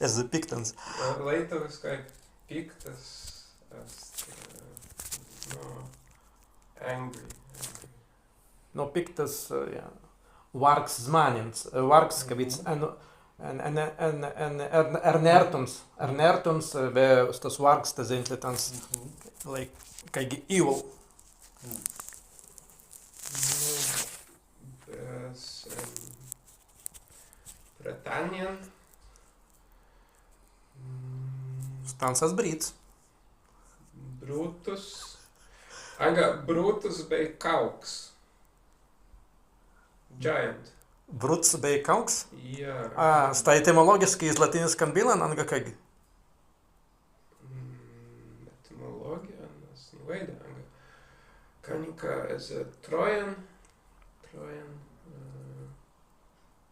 Esi piktans. Lietuviskai piktas, no, angry. No, piktas, jā. Vargs zmanins. Vargs, ka vids, ernertums, tas vargs, tas zintlitans, like, kaigi evil. Bretanian. Stansas brīds. Brutus. Brutus bija kauks. Giant. Bruts bija kauks. Jā. Tā etimologiski iz latiniskan bilan, anga kaigi. Etimologija, nas nevaida, anga. Kanika as a Trojan.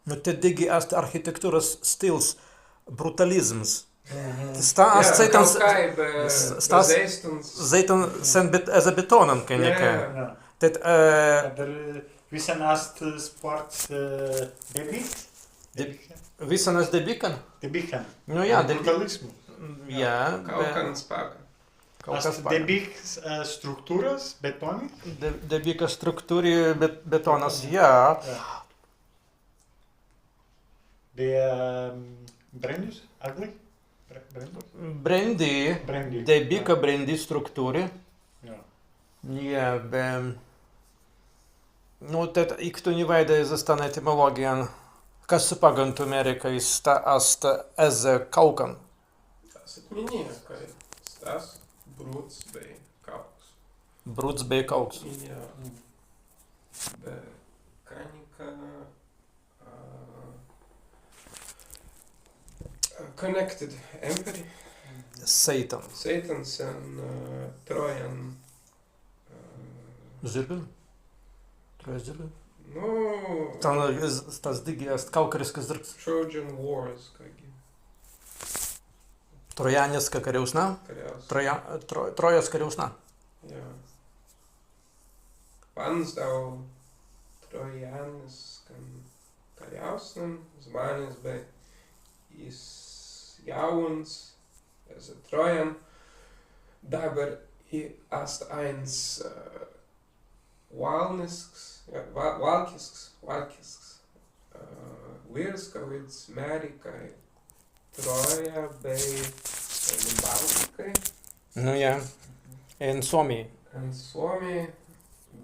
Nu, te digi ast arhitektūras stils, brutalisms. Stāsts zeitans, zeitan sen eza betonan, kanika. Tad, Visan ast sports Visanas debikan? debikan. Nu, jā, Brutalismu. jā. Kaukan spēka. Ast debik struktūras, betoni. Debika struktūri, betonas, jā. Bija brandus, agli. Brandy, debika brandy struktūri. Jā. Jā, bet... Nu, tad iktu nevaida izastan etimologijan. Kas pagantu Amerika ast eze kaukan? Tas minēja, ka tas Bruts bija kauks. Bruts bija kauks. Jā. Bet kanika... Connected Emperor. Satan. Satans and Trojan. Zirbi? Trojas zirbi? Nu, Tas digijas kaukariskas zirgs. Trojan Wars, kaigi. Trojaņaska kariausna? Kariaus. Trojas kariausna. Jā. Pansdau Trojaniskan kariausnam, zmanis bija iz jauns, es Trojan. Dabar i ast eins valkisks virs, ka līdz Merikai Troja bija Baltikai. Nu, jā. En Somija. En Somija,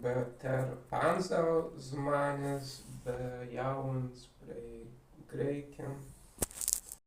bet Pansdau zmanis bija jauns prie Grieķiem.